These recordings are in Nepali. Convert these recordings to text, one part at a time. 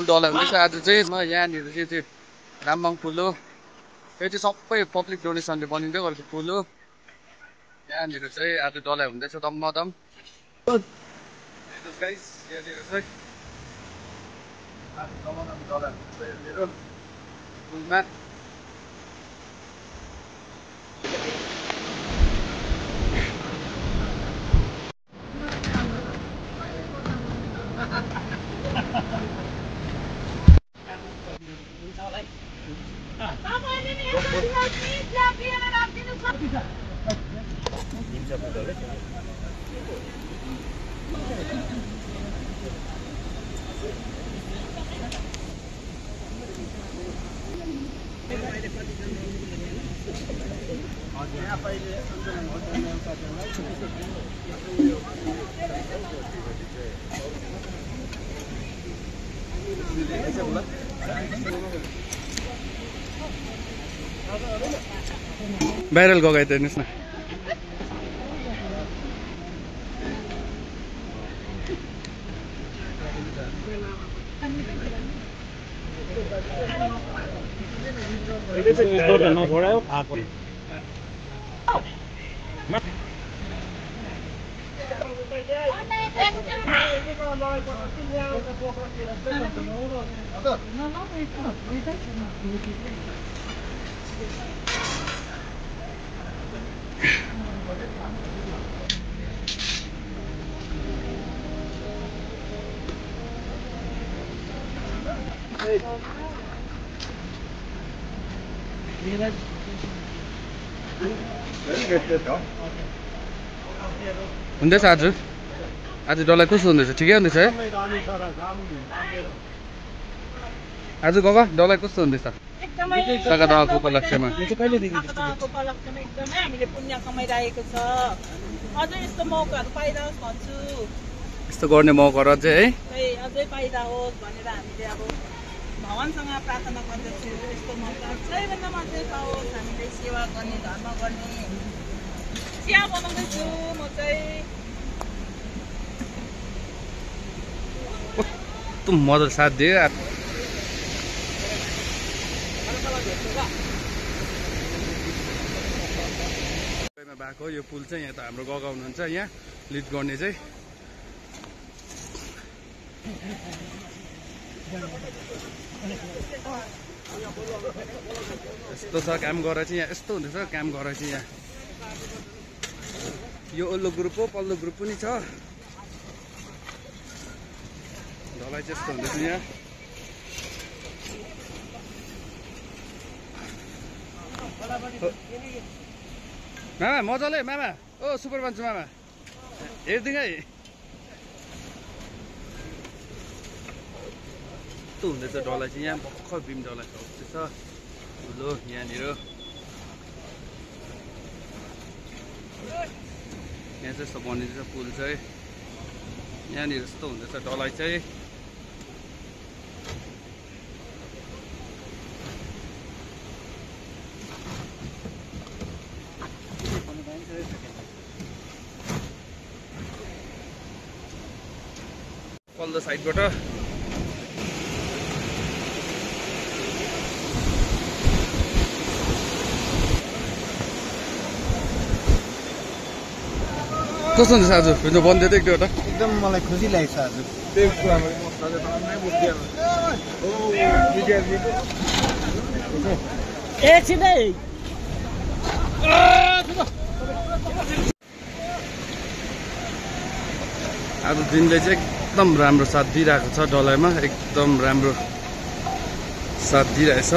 पुल ढलाइ हुँदैछ आज चाहिँ म यहाँनिर चाहिँ रामबाङ पुल हो यो चाहिँ सबै पब्लिक डोनेसनले बनिँदै गरेको पुल हो यहाँनिर चाहिँ आज ढलाइ हुँदैछ दमदम गाइस यहाँनिर चाहिँ आज दमदम ढलाइ हुँदैछ यहाँनिर पुलमा भाइरल गगाइदिनुहोस् न हुँदैछ आज डल्लाई कस्तो हुँदैछ ठिकै हुँदैछ है आज गगा डल्लाई कस्तो हुँदैछ सगरमाथाको उपलक्ष्यमा एकदमै हामीले पुण्य कमाइरहेको छ अझै यस्तो मौकाहरू पाइरहोस् भन्छु यस्तो गर्ने मौकाहरू अझै है अझै पाइरहोस् भनेर हामीले अब भगवानसँग प्रार्थना गर्दछु यस्तो मौका सबैभन्दा मात्रै पाओस् हामीले सेवा गर्ने धर्म गर्ने चिया बनाउँदैछु म चाहिँ कस्तो मजाले साथ दियो भएको यो पुल चाहिँ यहाँ त हाम्रो गगा हुनुहुन्छ यहाँ लिड गर्ने चाहिँ यस्तो छ काम गरेर चाहिँ यहाँ यस्तो हुँदैछ काम गरेर चाहिँ यहाँ यो ओल्लो ग्रुप हो पल्लो ग्रुप पनि छ ढलाइ चाहिँ यस्तो हुँदैछ यहाँ मामा मजाले मामा ओ सुपर बन्छु मामा हेरिदिउँ है यस्तो हुँदैछ ढलाइ चाहिँ यहाँ भर्खर बिम ढलाइ छ ठुलो यहाँनिर यहाँ चाहिँ यस्तो बनिँदैछ पुल चाहिँ यहाँनिर यस्तो हुँदैछ ढलाइ चाहिँ पल्लो साइडबाट कस्तो हुँदैछ आज हिँड्नु बन्द थियो एकवटा एकदम मलाई खुसी लागेको छ आज त्यही कुरामा एकछिनै आज दिनले चाहिँ एकदम राम्रो साथ दिइरहेको छ ढलाइमा एकदम राम्रो साथ दिइरहेछ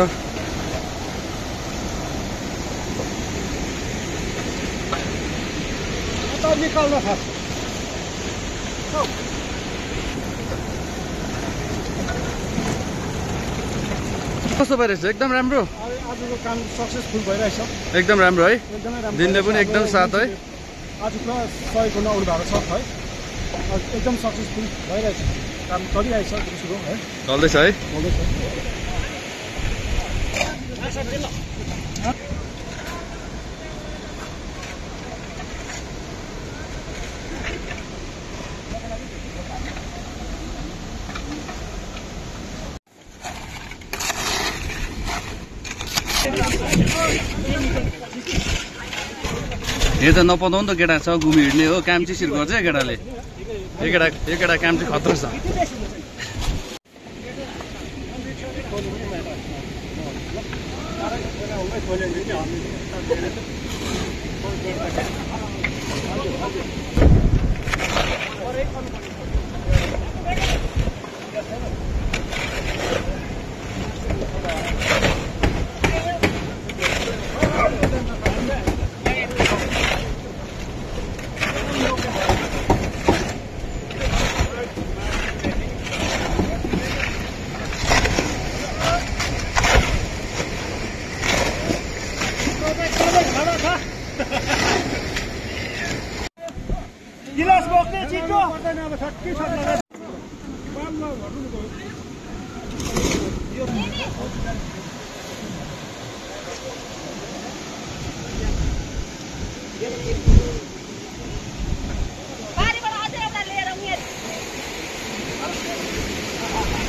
कस्तो भइरहेछ एकदम राम्रो आजको काम सक्सेसफुल भइरहेछ एकदम राम्रो है एकदमै राम्रो दिनले पनि एकदम साथ है आज पुरा सहयोग गर्न आउनु भएको छ है एकदम सक्सेसफुल भइरहेछ काम गरिरहेछ सुरु है चल्दैछ है चल्दैछ यो त नपताउनु त केटा छ घुमी हिँड्ने हो काम चाहिँ सिर गर्छ केटाले यो केटा काम चाहिँ खतरा छ गिलास बोक्ने छिटो पर्दैन अब छक्की छ लगा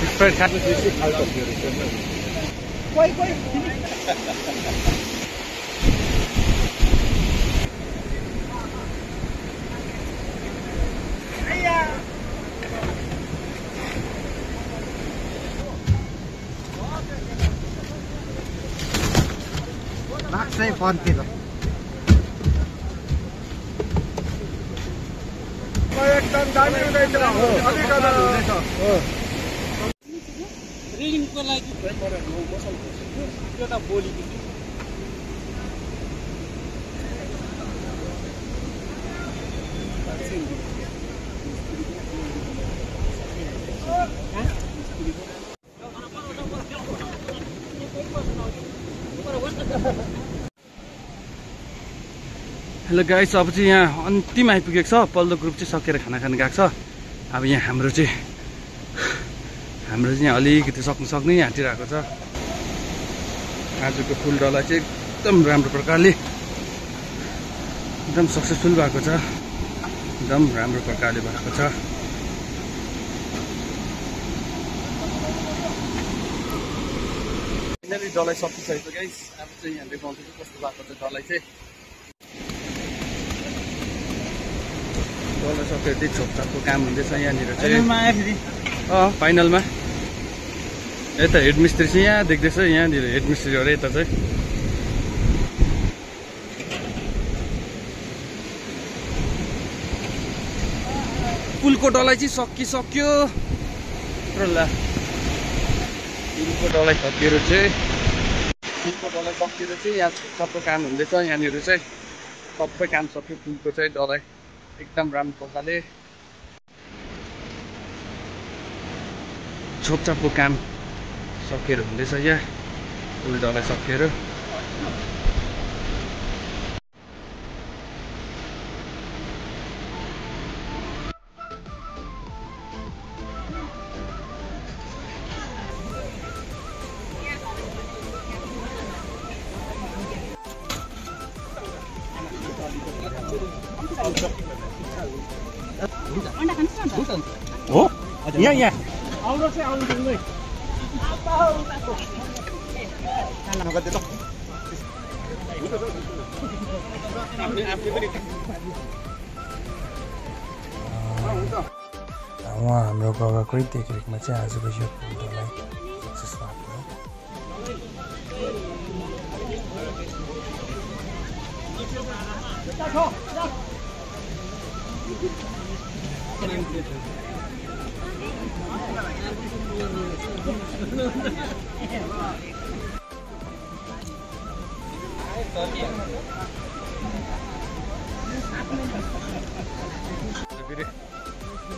स्प्राइट खानु कोही लाग्छ फर्केर एकदम दामी हुँदैछ अलिकता हुनेछ रिडिङको लागि त्यो त बोली हेलो गाइस अब चाहिँ यहाँ अन्तिम आइपुगेको छ पल्लो ग्रुप चाहिँ सकेर खाना खान गएको छ अब यहाँ हाम्रो चाहिँ अलिकति सक्नु आँटिरहेको छ आजको फुल डल्ला चाहिँ एकदम राम्रो प्रकारले एकदम सक्सेसफुल भएको छ एकदम राम्रो प्रकारले भएको छ फाइनली डल्लाई सकिसकेको गाइस अब चाहिँ यहाँ देखाउँछु कस्तो भएको छ डल्लाई चाहिँ डल्ला सकेर चाहिँ छोपछापको काम हुँदैछ यहाँनिर चाहिँ फाइनलमा यता हेड मिस्त्री चाहिँ यहाँ देख्दैछ यहाँनिर हेड मिस्त्रीहरू यता चाहिँ पुलको डल्लाई चाहिँ सकिसक्यो ल पुलको डल्लाई सकिएर चाहिँ यहाँ सबै काम हुँदैछ यहाँनिर चाहिँ सबै काम सक्यो पुलको चाहिँ डल्लाई एकदम राम्रो प्रकारले छोपछापको काम सकेर हुँदैछ यहाँ पुल डल्लाई सकेर हो यहाँ आउनु चाहिँ आउनु दिनु उहाँ हाम्रो बाबाकै देखरेखमा चाहिँ आजको यो पुललाई सक्सेस भएको हो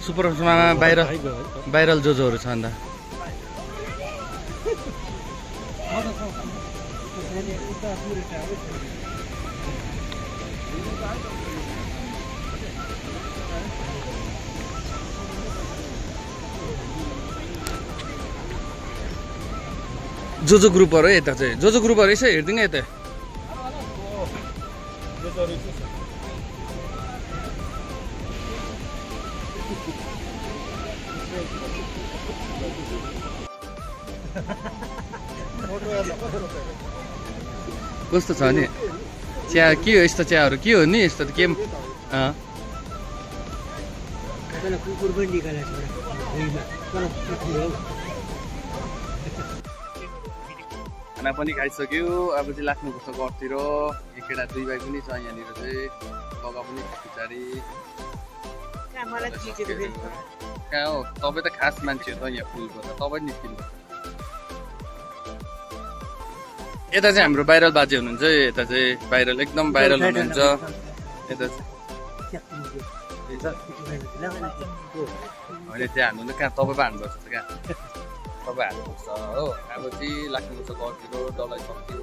सुपर हस्टमा भाइरल जोजोहरू छ अन्त जोजो ग्रुपहरू यता चाहिँ जोजो ग्रुपहरू यसो हेरिदिनु यता कस्तो छ नि चिया के हो यस्तो चियाहरू के हो नि यस्तो त के कुकुर पनि निकालेको खाना पनि खाइसक्यो अब चाहिँ लाग्नुपर्छ घरतिर एक केटा दुई भाइ पनि छ यहाँनिर चाहिँ बगा पनि पछाडि कहाँ हो तपाईँ त खास मान्छे हो त यहाँ फुलको त तपाईँ निस्किनु यता चाहिँ हाम्रो भाइरल बाजे हुनुहुन्छ यता चाहिँ भाइरल एकदम भाइरल हुनुहुन्छ यता होइन त्यहाँ हान्नु कहाँ तपाईँ पो हान्नुपर्छ कहाँ तपाईँ हान्नुपर्छ हो अब चाहिँ लाग्नुपर्छ घरतिर डल्लै सक्यो